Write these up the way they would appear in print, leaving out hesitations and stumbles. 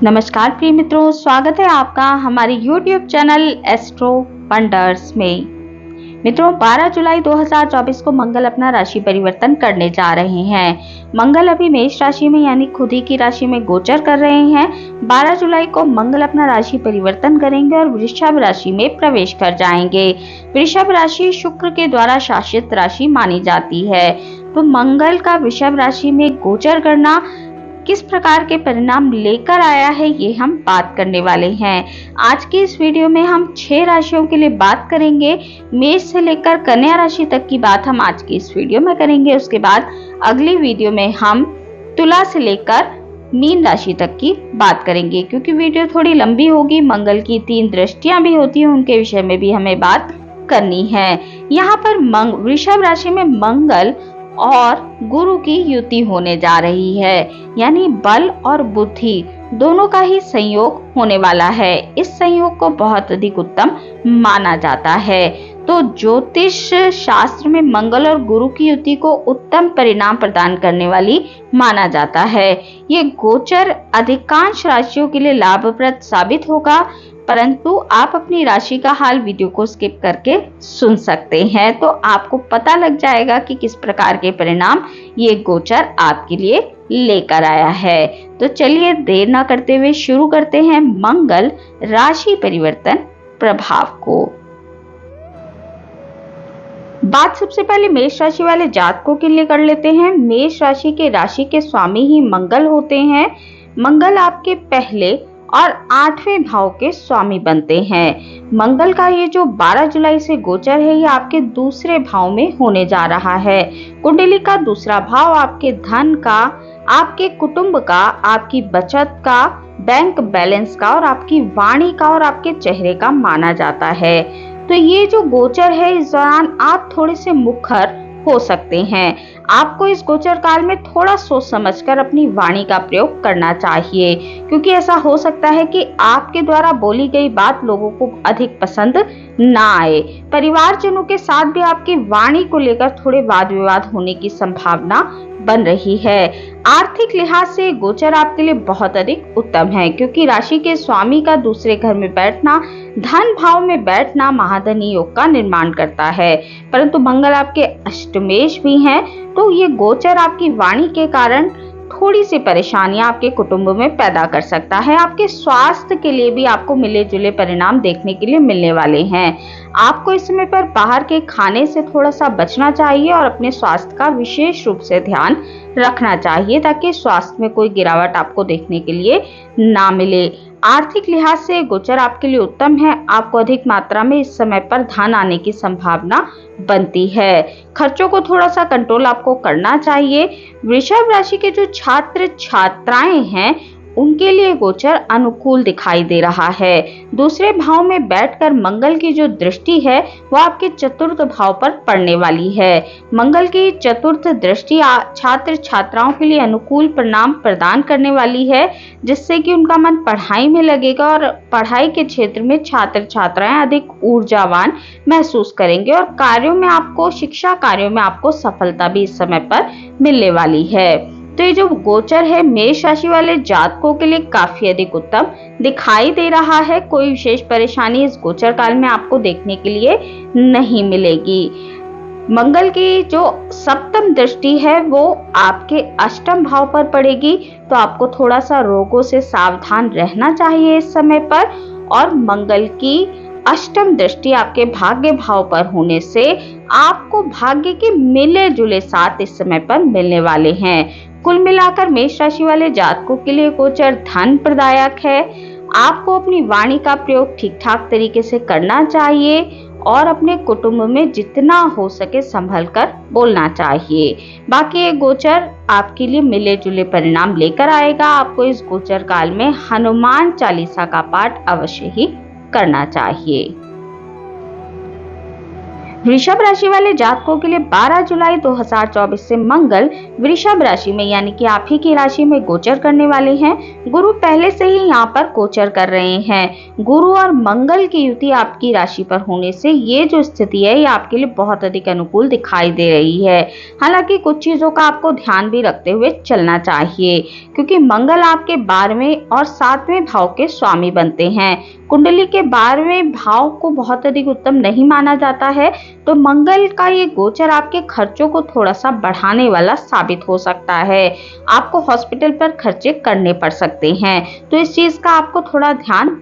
नमस्कार प्रिय मित्रों, स्वागत है आपका हमारे YouTube चैनल एस्ट्रो वंडर्स में। मित्रों, 12 जुलाई 2024 को मंगल अपना राशि परिवर्तन करने जा रहे हैं। मंगल अभी मेष राशि में यानी खुद ही की राशि में गोचर कर रहे हैं। 12 जुलाई को मंगल अपना राशि परिवर्तन करेंगे और वृषभ राशि में प्रवेश कर जाएंगे। वृषभ राशि शुक्र के द्वारा शासित राशि मानी जाती है, तो मंगल का वृषभ राशि में गोचर करना किस प्रकार के परिणाम लेकर आया है, ये हम बात करने वाले हैं। आज की इस वीडियो में हम 6 राशियों के लिए बात करेंगे। मेष से लेकर कन्या राशि तक की बात हम आज की इस वीडियो में करेंगे। उसके बाद अगली वीडियो में हम तुला से लेकर मीन राशि तक की बात करेंगे, क्योंकि वीडियो थोड़ी लंबी होगी। मंगल की 3 दृष्टियां भी होती हैं, उनके विषय में भी हमें बात करनी है। यहाँ पर वृषभ राशि में मंगल और गुरु की युति होने जा रही है, यानी बल और बुद्धि दोनों का ही संयोग होने वाला है। इस संयोग को बहुत अधिक उत्तम माना जाता है। तो ज्योतिष शास्त्र में मंगल और गुरु की युति को उत्तम परिणाम प्रदान करने वाली माना जाता है। ये गोचर अधिकांश राशियों के लिए लाभप्रद साबित होगा, परंतु आप अपनी राशि का हाल वीडियो को स्किप करके सुन सकते हैं, तो आपको पता लग जाएगा कि किस प्रकार के परिणाम ये गोचर आपके लिए लेकर आया है। तो चलिए देर ना करते हुए शुरू करते हैं मंगल राशि परिवर्तन प्रभाव को। बात सबसे पहले मेष राशि वाले जातकों के लिए कर लेते हैं। मेष राशि के राशि के स्वामी ही मंगल होते हैं। मंगल आपके पहले और 8वें भाव के स्वामी बनते हैं। मंगल का ये जो 12 जुलाई से गोचर है, ये आपके दूसरे भाव में होने जा रहा है। कुंडली का दूसरा भाव आपके धन का, आपके कुटुंब का, आपकी बचत का, बैंक बैलेंस का और आपकी वाणी का और आपके चेहरे का माना जाता है। तो ये जो गोचर है, इस दौरान आप थोड़े से मुखर हो सकते हैं। आपको इस गोचर काल में थोड़ा सोच समझकर अपनी वाणी का प्रयोग करना चाहिए, क्योंकि ऐसा हो सकता है कि आपके द्वारा बोली गई बात लोगों को अधिक पसंद ना आए। परिवारजनों के साथ भी आपकी वाणी को लेकर थोड़े वाद विवाद होने की संभावना बन रही है। आर्थिक लिहाज से गोचर आपके लिए बहुत अधिक उत्तम है, क्योंकि राशि के स्वामी का दूसरे घर में बैठना, धन भाव में बैठना महाधनी योग का निर्माण करता है। परंतु मंगल आपके अष्टमेश भी हैं, तो ये गोचर आपकी वाणी के कारण थोड़ी सी परेशानियां आपके कुटुंब में पैदा कर सकता है। आपके स्वास्थ्य के लिए भी आपको मिले जुले परिणाम देखने के लिए मिलने वाले हैं। आपको इस समय पर बाहर के खाने से थोड़ा सा बचना चाहिए और अपने स्वास्थ्य का विशेष रूप से ध्यान रखना चाहिए, ताकि स्वास्थ्य में कोई गिरावट आपको देखने के लिए ना मिले। आर्थिक लिहाज से गोचर आपके लिए उत्तम है। आपको अधिक मात्रा में इस समय पर धन आने की संभावना बनती है। खर्चों को थोड़ा सा कंट्रोल आपको करना चाहिए। वृषभ राशि के जो छात्र छात्राएं हैं, उनके लिए गोचर अनुकूल दिखाई दे रहा है। दूसरे भाव में बैठकर मंगल की जो दृष्टि है, वह आपके चतुर्थ भाव पर पड़ने वाली है। मंगल की चतुर्थ दृष्टि छात्र छात्राओं के लिए अनुकूल परिणाम प्रदान करने वाली है, जिससे कि उनका मन पढ़ाई में लगेगा और पढ़ाई के क्षेत्र में छात्र छात्राएं अधिक ऊर्जावान महसूस करेंगे और कार्यों में आपको, शिक्षा कार्यों में आपको सफलता भी इस समय पर मिलने वाली है। तो ये जो गोचर है मेष राशि वाले जातकों के लिए काफी अधिक उत्तम दिखाई दे रहा है। कोई विशेष परेशानी इस गोचर काल में आपको देखने के लिए नहीं मिलेगी। मंगल की जो सप्तम दृष्टि है, वो आपके अष्टम भाव पर पड़ेगी, तो आपको थोड़ा सा रोगों से सावधान रहना चाहिए इस समय पर। और मंगल की अष्टम दृष्टि आपके भाग्य भाव पर होने से आपको भाग्य के मिले जुले साथ इस समय पर मिलने वाले हैं। कुल मिलाकर मेष राशि वाले जातकों के लिए गोचर धन प्रदायक है। आपको अपनी वाणी का प्रयोग ठीक ठाक तरीके से करना चाहिए और अपने कुटुंब में जितना हो सके संभल कर बोलना चाहिए। बाकी ये गोचर आपके लिए मिले जुले परिणाम लेकर आएगा। आपको इस गोचर काल में हनुमान चालीसा का पाठ अवश्य ही करना चाहिए। वृषभ राशि वाले जातकों के लिए 12 जुलाई 2024 से मंगल वृषभ राशि में यानी कि आप ही की राशि में गोचर करने वाले हैं। गुरु पहले से ही यहाँ पर गोचर कर रहे हैं। गुरु और मंगल की युति आपकी राशि पर होने से ये जो स्थिति है ये आपके लिए बहुत अधिक अनुकूल दिखाई दे रही है। हालांकि कुछ चीजों का आपको ध्यान भी रखते हुए चलना चाहिए, क्योंकि मंगल आपके 12वें और 7वें भाव के स्वामी बनते हैं। कुंडली के 12वें भाव को बहुत अधिक उत्तम नहीं माना जाता है, तो मंगल का ये गोचर आपके खर्चों को थोड़ा सा बढ़ाने वाला साबित हो सकता है। आपको हॉस्पिटल पर खर्चे करने पड़ सकते हैं, तो इस चीज का आपको थोड़ा ध्यान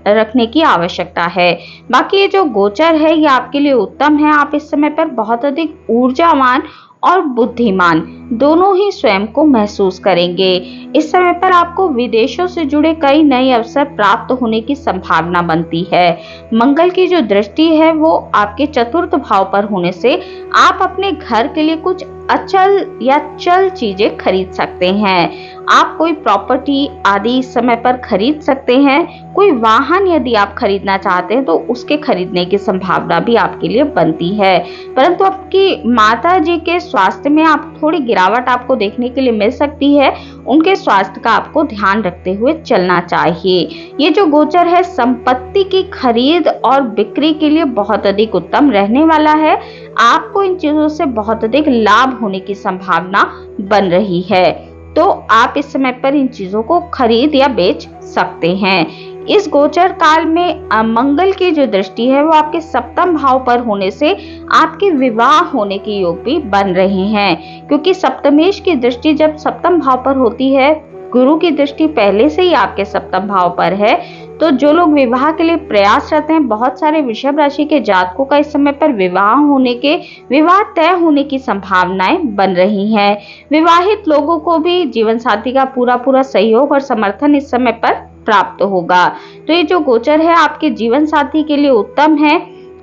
रखने की आवश्यकता है। बाकी ये जो गोचर है ये आपके लिए उत्तम है। आप इस समय पर बहुत अधिक ऊर्जावान और बुद्धिमान दोनों ही स्वयं को महसूस करेंगे। इस समय पर आपको विदेशों से जुड़े कई नए अवसर प्राप्त होने की संभावना बनती है। मंगल की जो दृष्टि है वो आपके चतुर्थ भाव पर होने से आप अपने घर के लिए कुछ अचल या चल चीजें खरीद सकते हैं। आप कोई प्रॉपर्टी आदि इस समय पर खरीद सकते हैं। कोई वाहन यदि आप खरीदना चाहते हैं तो उसके खरीदने की संभावना भी आपके लिए बनती है। परंतु आपकी माता जी के स्वास्थ्य में आप थोड़ी गिरावट आपको देखने के लिए मिल सकती है। उनके स्वास्थ्य का आपको ध्यान रखते हुए चलना चाहिए। ये जो गोचर है संपत्ति की खरीद और बिक्री के लिए बहुत अधिक उत्तम रहने वाला है। आपको इन चीजों से बहुत अधिक लाभ होने की संभावना बन रही है, तो आप इस समय पर इन चीजों को खरीद या बेच सकते हैं। इस गोचर काल में मंगल की जो दृष्टि है वो आपके सप्तम भाव पर होने से आपके विवाह होने के योग भी बन रहे हैं, क्योंकि सप्तमेश की दृष्टि जब सप्तम भाव पर होती है, गुरु की दृष्टि पहले से ही आपके सप्तम भाव पर है, तो जो लोग विवाह के लिए प्रयासरत हैं, बहुत सारे वृषभ राशि के जातकों का इस समय पर विवाह तय होने की संभावनाएं बन रही हैं। विवाहित लोगों को भी जीवन साथी का पूरा सहयोग और समर्थन इस समय पर प्राप्त होगा। तो ये जो गोचर है आपके जीवन साथी के लिए उत्तम है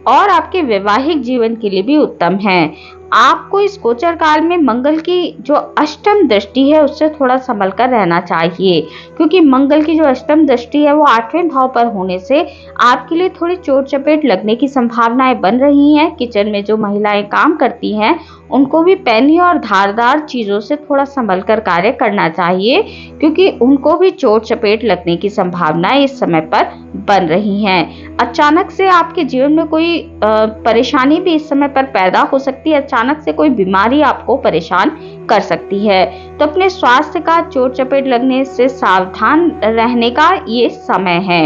और आपके वैवाहिक जीवन के लिए भी उत्तम है। आपको इस गोचर काल में मंगल की जो अष्टम दृष्टि है उससे थोड़ा संभल कर रहना चाहिए, क्योंकि मंगल की जो अष्टम दृष्टि है वो 8वें भाव पर होने से आपके लिए थोड़ी चोट चपेट लगने की संभावनाएं बन रही हैं। किचन में जो महिलाएं काम करती हैं उनको भी पैनी और धारदार चीजों से थोड़ा संभल कर कार्य करना चाहिए, क्योंकि उनको भी चोट चपेट लगने की संभावनाएं इस समय पर बन रही हैं। अचानक से आपके जीवन में कोई परेशानी भी इस समय पर पैदा हो सकती है। अचानक से कोई बीमारी आपको परेशान कर सकती है, तो अपने स्वास्थ्य का चोट चपेट लगने से सावधान रहने का ये समय है।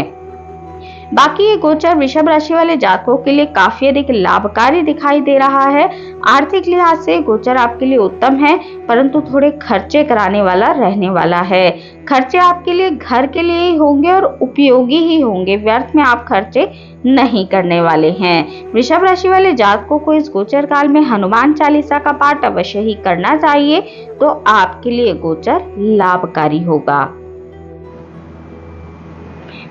बाकी ये गोचर वृषभ राशि वाले जातकों के लिए काफी अधिक लाभकारी दिखाई दे रहा है। आर्थिक लिहाज से गोचर आपके लिए उत्तम है, परंतु थोड़े खर्चे कराने वाला रहने वाला है। खर्चे आपके लिए घर के लिए ही होंगे और उपयोगी ही होंगे, व्यर्थ में आप खर्चे नहीं करने वाले हैं। वृषभ राशि वाले जातकों को इस गोचर काल में हनुमान चालीसा का पाठ अवश्य ही करना चाहिए, तो आपके लिए गोचर लाभकारी होगा।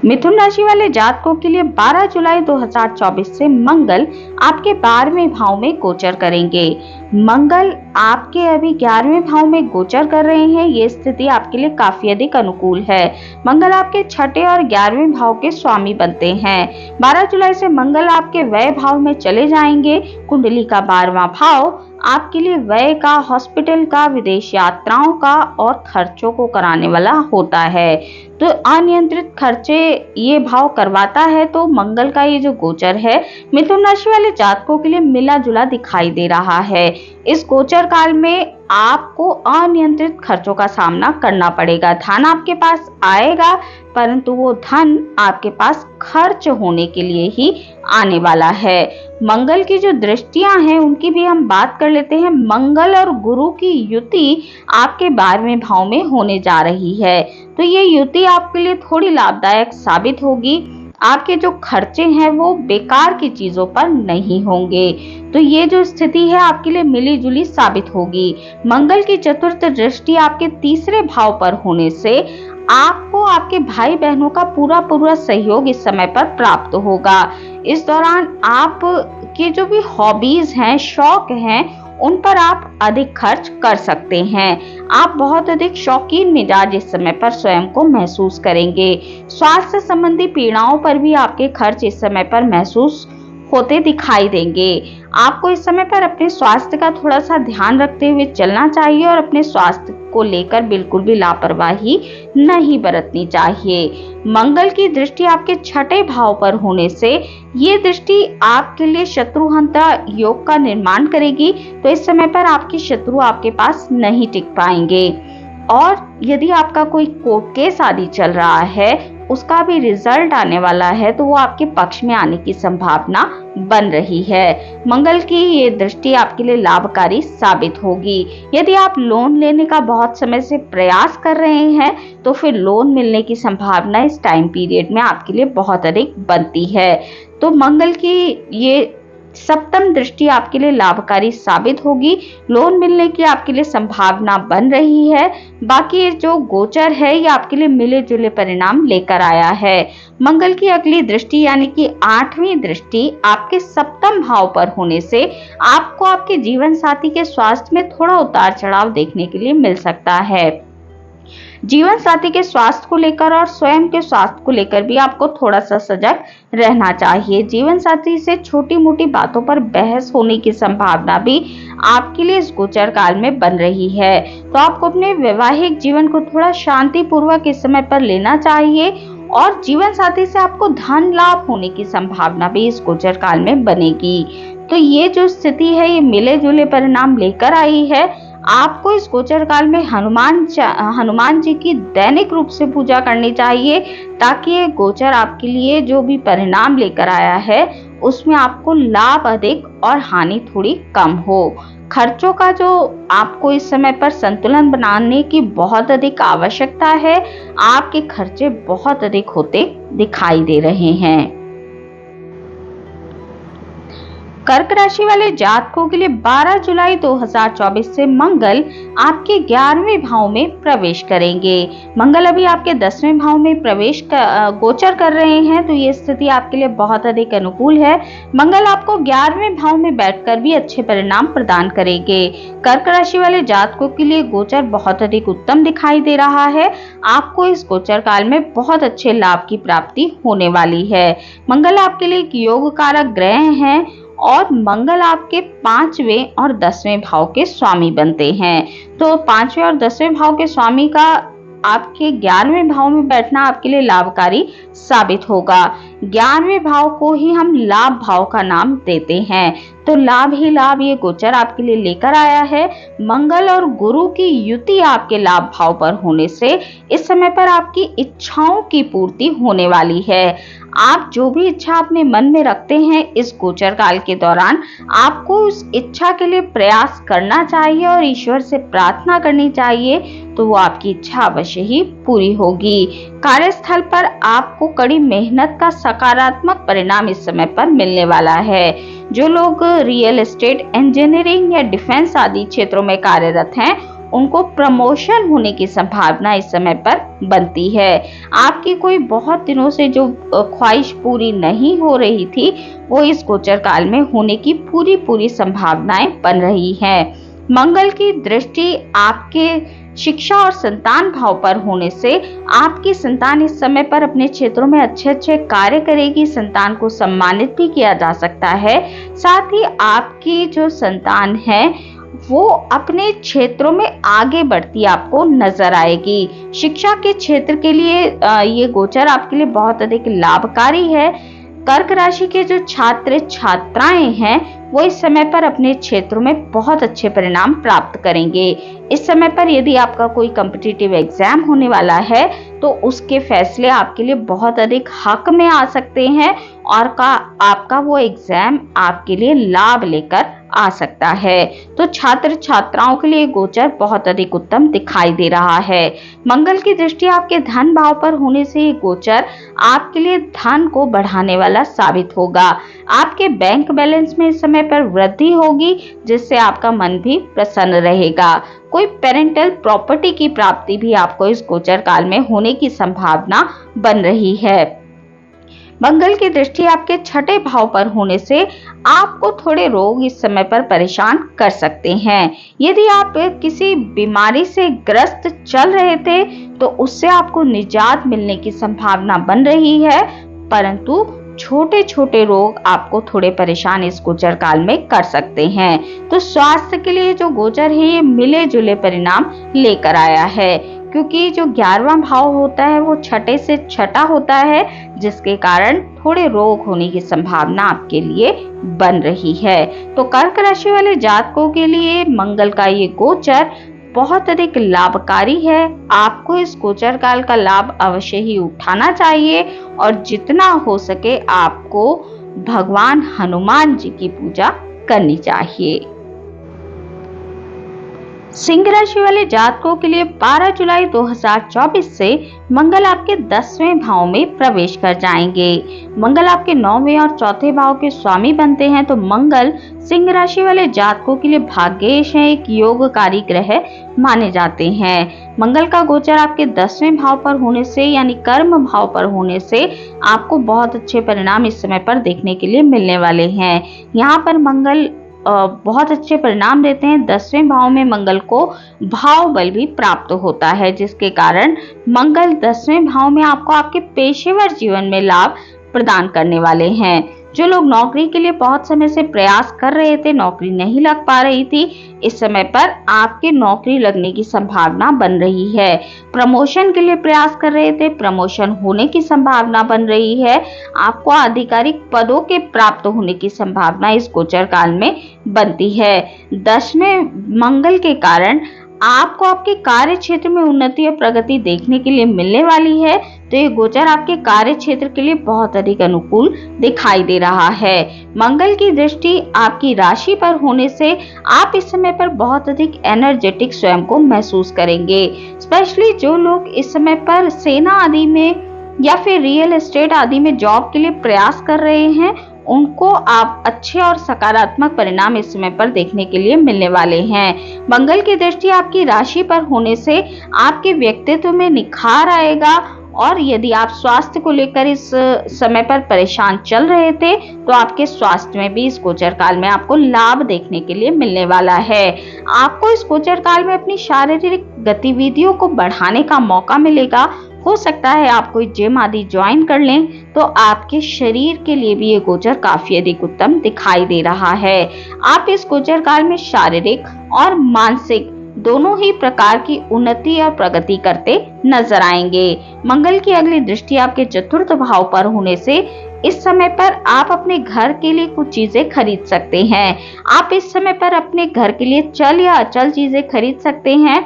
मिथुन राशि वाले जातकों के लिए 12 जुलाई 2024 से मंगल आपके 12वें भाव में गोचर करेंगे। मंगल आपके अभी 11वें भाव में गोचर कर रहे हैं। ये स्थिति आपके लिए काफी अधिक अनुकूल है। मंगल आपके 6ठे और 11वें भाव के स्वामी बनते हैं। 12 जुलाई से मंगल आपके व्यय भाव में चले जाएंगे। कुंडली का 12वां भाव आपके लिए व्यय का, हॉस्पिटल का, विदेश यात्राओं का और खर्चों को कराने वाला होता है। तो अनियंत्रित खर्चे ये भाव करवाता है। तो मंगल का ये जो गोचर है मिथुन राशि वाले जातकों के लिए मिला जुला दिखाई दे रहा है। इस गोचर काल में आपको अनियंत्रित खर्चों का सामना करना पड़ेगा। धन आपके पास आएगा, परंतु वो धन आपके पास खर्च होने के लिए ही आने वाला है। मंगल की जो दृष्टियां हैं उनकी भी हम बात कर लेते हैं। मंगल और गुरु की युति आपके 12वें भाव में होने जा रही है, तो ये युति आपके लिए थोड़ी लाभदायक साबित होगी। आपके जो खर्चे हैं वो बेकार की चीजों पर नहीं होंगे, तो ये जो स्थिति है आपके लिए मिली जुली साबित होगी। मंगल की चतुर्थ दृष्टि आपके 3रे भाव पर होने से आपको आपके भाई बहनों का पूरा सहयोग इस समय पर प्राप्त होगा। इस दौरान आप के जो भी हॉबीज हैं, शौक हैं, उन पर आप अधिक खर्च कर सकते हैं। आप बहुत अधिक शौकीन मिजाज इस समय पर स्वयं को महसूस करेंगे। स्वास्थ्य संबंधी पीड़ाओं पर भी आपके खर्च इस समय पर महसूस होते दिखाई देंगे। आपको इस समय पर अपने स्वास्थ्य का थोड़ा सा ध्यान रखते हुए चलना चाहिए और अपने स्वास्थ्य को लेकर बिल्कुल भी लापरवाही नहीं बरतनी चाहिए। मंगल की दृष्टि आपके छठे भाव पर होने से ये दृष्टि आपके लिए शत्रुहंता योग का निर्माण करेगी, तो इस समय पर आपके शत्रु आपके पास नहीं टिक पाएंगे। और यदि आपका कोई कोर्ट केस आदि चल रहा है, उसका भी रिजल्ट आने वाला है, तो वो आपके पक्ष में आने की संभावना बन रही है। मंगल की ये दृष्टि आपके लिए लाभकारी साबित होगी। यदि आप लोन लेने का बहुत समय से प्रयास कर रहे हैं, तो फिर लोन मिलने की संभावना इस टाइम पीरियड में आपके लिए बहुत अधिक बनती है। तो मंगल की ये सप्तम दृष्टि आपके लिए लाभकारी साबित होगी। लोन मिलने की आपके लिए संभावना बन रही है। बाकी ये जो गोचर है, ये आपके लिए मिले जुले परिणाम लेकर आया है। मंगल की अगली दृष्टि यानी कि 8वीं दृष्टि आपके सप्तम भाव पर होने से आपको आपके जीवन साथी के स्वास्थ्य में थोड़ा उतार चढ़ाव देखने के लिए मिल सकता है। जीवन साथी के स्वास्थ्य को लेकर और स्वयं के स्वास्थ्य को लेकर भी आपको थोड़ा सा सजग रहना चाहिए। जीवन साथी से छोटी मोटी बातों पर बहस होने की संभावना भी आपके लिए इस गोचर काल में बन रही है। तो आपको अपने वैवाहिक जीवन को थोड़ा शांति पूर्वक इस समय पर लेना चाहिए और जीवन साथी से आपको धन लाभ होने की संभावना भी इस गोचर काल में बनेगी। तो ये जो स्थिति है, ये मिले जुले परिणाम लेकर आई है। आपको इस गोचर काल में हनुमान जी की दैनिक रूप से पूजा करनी चाहिए, ताकि ये गोचर आपके लिए जो भी परिणाम लेकर आया है, उसमें आपको लाभ अधिक और हानि थोड़ी कम हो। खर्चों का जो आपको इस समय पर संतुलन बनाने की बहुत अधिक आवश्यकता है, आपके खर्चे बहुत अधिक होते दिखाई दे रहे हैं। कर्क राशि वाले जातकों के लिए 12 जुलाई 2024 से मंगल आपके 11वें भाव में प्रवेश करेंगे। मंगल अभी आपके 10वें भाव में गोचर कर रहे हैं, तो ये स्थिति आपके लिए बहुत अधिक अनुकूल है। मंगल आपको 11वें भाव में बैठकर भी अच्छे परिणाम प्रदान करेंगे। कर्क राशि वाले जातकों के लिए गोचर बहुत अधिक उत्तम दिखाई दे रहा है। आपको इस गोचर काल में बहुत अच्छे लाभ की प्राप्ति होने वाली है। मंगल आपके लिए एक योग कारक ग्रह हैं और मंगल आपके 5वें और 10वें भाव के स्वामी बनते हैं। तो 5वें और 10वें भाव के स्वामी का आपके 11वें भाव में बैठना आपके लिए लाभकारी साबित होगा। 11वें भाव को ही हम लाभ भाव का नाम देते हैं, तो लाभ ही लाभ ये गोचर आपके लिए लेकर आया है। मंगल और गुरु की युति आपके लाभ भाव पर होने से इस समय पर आपकी इच्छाओं की पूर्ति होने वाली है। आप जो भी इच्छा अपने मन में रखते हैं, इस गोचर काल के दौरान आपको उस इच्छा के लिए प्रयास करना चाहिए और ईश्वर से प्रार्थना करनी चाहिए, तो वो आपकी इच्छा अवश्य ही पूरी होगी। कार्यस्थल पर आपको कड़ी मेहनत का सकारात्मक परिणाम इस समय पर मिलने वाला है। जो लोग रियल एस्टेट, इंजीनियरिंग या डिफेंस आदि क्षेत्रों में कार्यरत हैं, उनको प्रमोशन होने की संभावना इस समय पर बनती है। आपकी कोई बहुत दिनों से जो ख्वाहिश पूरी नहीं हो रही थी, वो इस गोचर काल में होने की पूरी संभावनाएं बन रही हैं। मंगल की दृष्टि आपके शिक्षा और संतान भाव पर होने से आपकी संतान इस समय पर अपने क्षेत्रों में अच्छे कार्य करेगी। संतान को सम्मानित भी किया जा सकता है। साथ ही आपकी जो संतान है, वो अपने क्षेत्रों में आगे बढ़ती आपको नजर आएगी। शिक्षा के क्षेत्र के लिए ये गोचर आपके लिए बहुत अधिक लाभकारी है। कर्क राशि के जो छात्र छात्राएं हैं, वो इस समय पर अपने क्षेत्रों में बहुत अच्छे परिणाम प्राप्त करेंगे। इस समय पर यदि आपका कोई कॉम्पिटिटिव एग्जाम होने वाला है, तो उसके फैसले आपके लिए बहुत अधिक हक में आ सकते हैं और आपका वो एग्जाम आपके लिए लाभ लेकर आ सकता है। तो छात्र छात्राओं के लिए गोचर बहुत अधिक उत्तम दिखाई दे रहा है। मंगल की दृष्टि आपके धन भाव पर होने से ये गोचर आपके लिए धन को बढ़ाने वाला साबित होगा। आपके बैंक बैलेंस में इस समय पर वृद्धि होगी, जिससे आपका मन भी प्रसन्न रहेगा। कोई पेरेंटल प्रॉपर्टी की प्राप्ति भी आपको इस गोचर काल में होने की संभावना बन रही है। मंगल की दृष्टि आपके छठे भाव पर होने से आपको थोड़े रोग इस समय पर परेशान कर सकते हैं। यदि आप किसी बीमारी से ग्रस्त चल रहे थे, तो उससे आपको निजात मिलने की संभावना बन रही है, परंतु छोटे छोटे रोग आपको थोड़े परेशान इस गोचर काल में कर सकते हैं। तो स्वास्थ्य के लिए जो गोचर है ये मिले जुले परिणाम लेकर आया है, क्योंकि जो 11वां भाव होता है वो छठे से छठा होता है, जिसके कारण थोड़े रोग होने की संभावना आपके लिए बन रही है। तो कर्क राशि वाले जातकों के लिए मंगल का ये गोचर बहुत अधिक लाभकारी है। आपको इस गोचर काल का लाभ अवश्य ही उठाना चाहिए और जितना हो सके आपको भगवान हनुमान जी की पूजा करनी चाहिए। सिंह राशि वाले जातकों के लिए 12 जुलाई 2024 से मंगल आपके 10वें भाव में प्रवेश कर जाएंगे। मंगल आपके 9वें और 4थे भाव के स्वामी बनते हैं, तो मंगल सिंह राशि वाले जातकों के लिए भाग्येश है, एक योगकारी ग्रह माने जाते हैं। मंगल का गोचर आपके 10वें भाव पर होने से यानी कर्म भाव पर होने से आपको बहुत अच्छे परिणाम इस समय पर देखने के लिए मिलने वाले हैं। यहाँ पर मंगल बहुत अच्छे परिणाम देते हैं। 10वें भाव में मंगल को भाव बल भी प्राप्त होता है, जिसके कारण मंगल 10वें भाव में आपको आपके पेशेवर जीवन में लाभ प्रदान करने वाले हैं। जो लोग नौकरी के लिए बहुत समय से प्रयास कर रहे थे, नौकरी नहीं लग पा रही थी, इस समय पर आपके नौकरी लगने की संभावना बन रही है। प्रमोशन के लिए प्रयास कर रहे थे, प्रमोशन होने की संभावना बन रही है। आपको आधिकारिक पदों के प्राप्त होने की संभावना इस गोचर काल में बनती है। 10वें मंगल के कारण आपको आपके कार्य क्षेत्र में उन्नति और प्रगति देखने के लिए मिलने वाली है। तो ये गोचर आपके कार्य क्षेत्र के लिए बहुत अधिक अनुकूल दिखाई दे रहा है। मंगल की दृष्टि आपकी राशि पर होने से आप इस समय पर बहुत अधिक एनर्जेटिक स्वयं को महसूस करेंगे। स्पेशली जो लोग इस समय पर सेना आदि में या फिर रियल एस्टेट आदि में जॉब के लिए प्रयास कर रहे हैं, उनको आप अच्छे और सकारात्मक परिणाम इस समय पर देखने के लिए मिलने वाले हैं। मंगल की दृष्टि आपकी राशि पर होने से आपके व्यक्तित्व में निखार आएगा, और यदि आप स्वास्थ्य को लेकर इस समय पर परेशान चल रहे थे, तो आपके स्वास्थ्य में भी इस गोचर काल में आपको लाभ देखने के लिए मिलने वाला है। आपको इस गोचर काल में अपनी शारीरिक गतिविधियों को बढ़ाने का मौका मिलेगा। हो सकता है आप कोई जिम आदि ज्वाइन कर लें, तो आपके शरीर के लिए भी ये गोचर काफी अधिक उत्तम दिखाई दे रहा है। आप इस गोचर काल में शारीरिक और मानसिक दोनों ही प्रकार की उन्नति और प्रगति करते नजर आएंगे। मंगल की अगली दृष्टि आपके 4th भाव पर होने से इस समय पर आप अपने घर के लिए कुछ चीजें खरीद सकते हैं। आप इस समय पर अपने घर के लिए चल या अचल चीजें खरीद सकते हैं,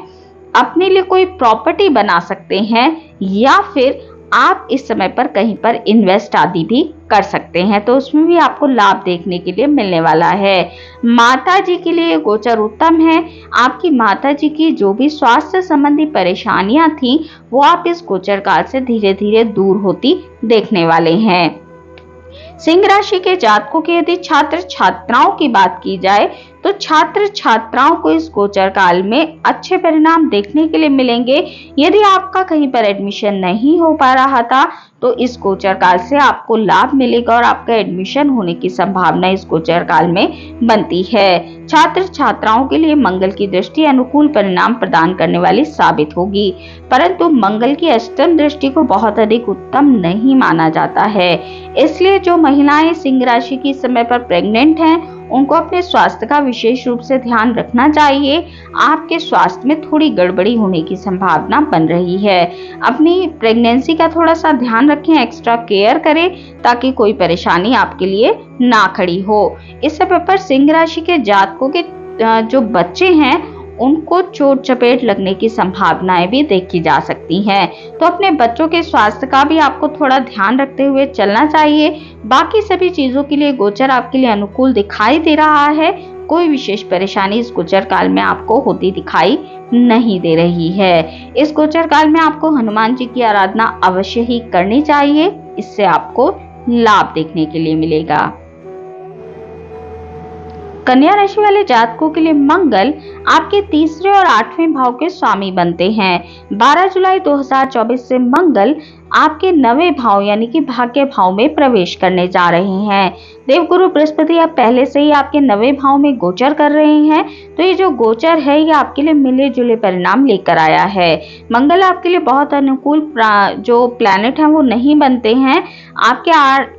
अपने लिए कोई प्रॉपर्टी बना सकते हैं, या फिर आप इस समय पर कहीं पर इन्वेस्ट आदि भी कर सकते हैं। तो उसमें भी आपको लाभ देखने के लिए मिलने वाला है। माता जी के लिए गोचर उत्तम है। आपकी माता जी की जो भी स्वास्थ्य संबंधी परेशानियां थी, वो आप इस गोचर काल से धीरे धीरे दूर होती देखने वाले हैं। सिंह राशि के जातकों के यदि छात्र छात्राओं की बात की जाए, तो छात्र छात्राओं को इस गोचर काल में अच्छे परिणाम देखने के लिए मिलेंगे। यदि आपका कहीं पर एडमिशन नहीं हो पा रहा था, तो इस गोचर काल से आपको लाभ मिलेगा और आपका एडमिशन होने की संभावना इस गोचर काल में बनती है। छात्र छात्राओं के लिए मंगल की दृष्टि अनुकूल परिणाम प्रदान करने वाली साबित होगी, परंतु मंगल की अष्टम दृष्टि को बहुत अधिक उत्तम नहीं माना जाता है। इसलिए जो महिलाएं सिंह राशि की समय पर प्रेग्नेंट हैं, उनको अपने स्वास्थ्य का विशेष रूप से ध्यान रखना चाहिए। आपके स्वास्थ्य में थोड़ी गड़बड़ी होने की संभावना बन रही है। अपनी प्रेगनेंसी का थोड़ा सा ध्यान रखें, एक्स्ट्रा केयर करें, ताकि कोई परेशानी आपके लिए ना खड़ी हो। इस समय पर सिंह राशि के जातकों के जो बच्चे हैं, उनको चोट चपेट लगने की संभावनाएं भी देखी जा सकती हैं। तो अपने बच्चों के स्वास्थ्य का भी आपको थोड़ा ध्यान रखते हुए चलना चाहिए। बाकी सभी चीजों के लिए गोचर आपके लिए अनुकूल दिखाई दे रहा है। कोई विशेष परेशानी इस गोचर काल में आपको होती दिखाई नहीं दे रही है। इस गोचर काल में आपको हनुमान जी की आराधना अवश्य ही करनी चाहिए, इससे आपको लाभ देखने के लिए मिलेगा। कन्या राशि वाले जातकों के लिए मंगल आपके तीसरे और 8वें भाव के स्वामी बनते हैं। 12 जुलाई 2024 से मंगल आपके 9वें भाव यानी कि भाग्य भाव में प्रवेश करने जा रहे हैं। देवगुरु बृहस्पति अब पहले से ही आपके 9वें भाव में गोचर कर रहे हैं, तो ये जो गोचर है ये आपके लिए मिले जुले परिणाम लेकर आया है। मंगल आपके लिए बहुत अनुकूल जो प्लैनेट है वो नहीं बनते हैं। आपके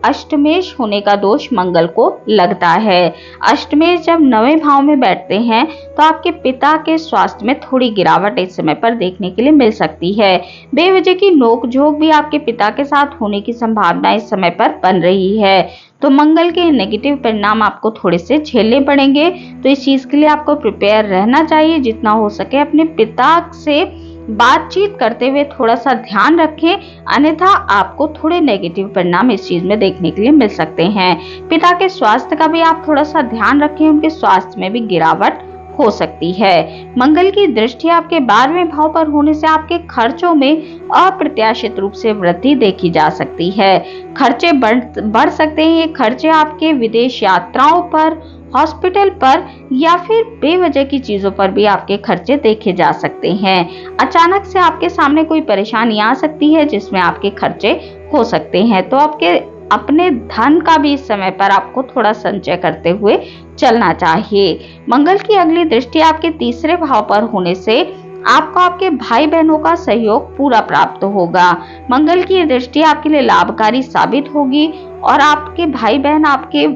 अष्टमेश होने का दोष मंगल को लगता है। अष्टमेश जब 9वें भाव में बैठते हैं तो आपके पिता के स्वास्थ्य में थोड़ी गिरावट इस समय पर देखने के लिए मिल सकती है। बेवजह की नोकझोंक भी आपके पिता के साथ होने की संभावना इस समय पर बन रही है, तो मंगल के नेगेटिव परिणाम आपको थोड़े से झेलने पड़ेंगे। तो इस चीज के लिए आपको प्रिपेयर रहना चाहिए। जितना हो सके अपने पिता से बातचीत करते हुए थोड़ा सा ध्यान रखें, अन्यथा आपको थोड़े नेगेटिव परिणाम इस चीज में देखने के लिए मिल सकते हैं। पिता के स्वास्थ्य का भी आप थोड़ा सा ध्यान रखें, उनके स्वास्थ्य में भी गिरावट हो सकती है। मंगल की दृष्टि आपके 12वें भाव पर होने से आपके खर्चों में अप्रत्याशित रूप से वृद्धि देखी जा सकती है। खर्चे बढ़ सकते हैं। ये खर्चे आपके विदेश यात्राओं पर, हॉस्पिटल पर या फिर बेवजह की चीजों पर भी आपके खर्चे देखे जा सकते हैं। अचानक से आपके सामने कोई परेशानी आ सकती है जिसमें आपके खर्चे हो सकते हैं, तो आपके अपने धन का भी इस समय पर आपको थोड़ा संचय करते हुए चलना चाहिए। मंगल की अगली दृष्टि आपके तीसरे भाव पर होने से आपको आपके भाई बहनों का सहयोग पूरा प्राप्त होगा। मंगल की दृष्टि आपके लिए लाभकारी साबित होगी और आपके भाई बहन आपके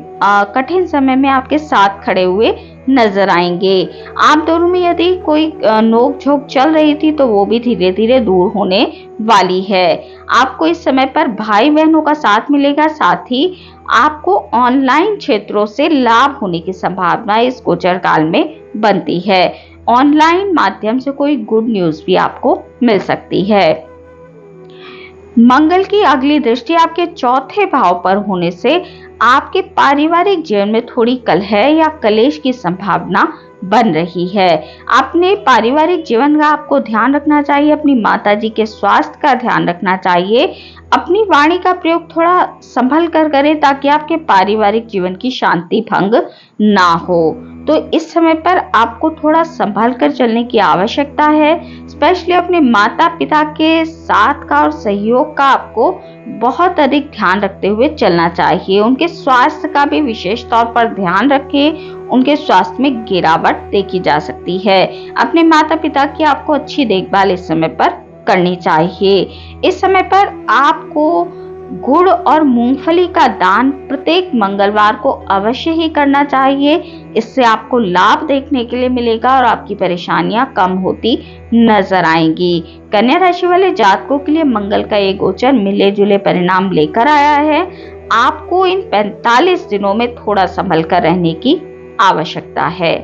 कठिन समय में आपके साथ खड़े हुए नजर आएंगे। आप दोनों में यदि कोई नोक झोंक चल रही थी तो वो भी धीरे धीरे दूर होने वाली है। आपको इस समय पर भाई बहनों का साथ मिलेगा, साथ ही आपको ऑनलाइन क्षेत्रों से लाभ होने की संभावना इस गोचर काल में बनती है। ऑनलाइन माध्यम से कोई गुड न्यूज भी आपको मिल सकती है। मंगल की अगली दृष्टि आपके चौथे भाव पर होने से आपके पारिवारिक जीवन में थोड़ी कलह या कलेश की संभावना बन रही है। अपने पारिवारिक जीवन का आपको ध्यान रखना चाहिए, अपनी माताजी के स्वास्थ्य का ध्यान रखना चाहिए। अपनी वाणी का प्रयोग थोड़ा संभल कर करें ताकि आपके पारिवारिक जीवन की शांति भंग ना हो। तो इस समय पर आपको थोड़ा संभल कर चलने की आवश्यकता है। स्पेशली अपने माता पिता के साथ का और सहयोग का आपको बहुत अधिक ध्यान रखते हुए चलना चाहिए। उनके स्वास्थ्य का भी विशेष तौर पर ध्यान रखें। उनके स्वास्थ्य में गिरावट देखी जा सकती है। अपने माता पिता की आपको अच्छी देखभाल इस समय पर करनी चाहिए। इस समय पर आपको गुड़ और मूंगफली का दान प्रत्येक मंगलवार को अवश्य ही करना चाहिए। इससे आपको लाभ देखने के लिए मिलेगा और आपकी परेशानियां कम होती नजर आएंगी। कन्या राशि वाले जातकों के लिए मंगल का ये गोचर मिले जुले परिणाम लेकर आया है। आपको इन 45 दिनों में थोड़ा संभल कर रहने की आवश्यकता है।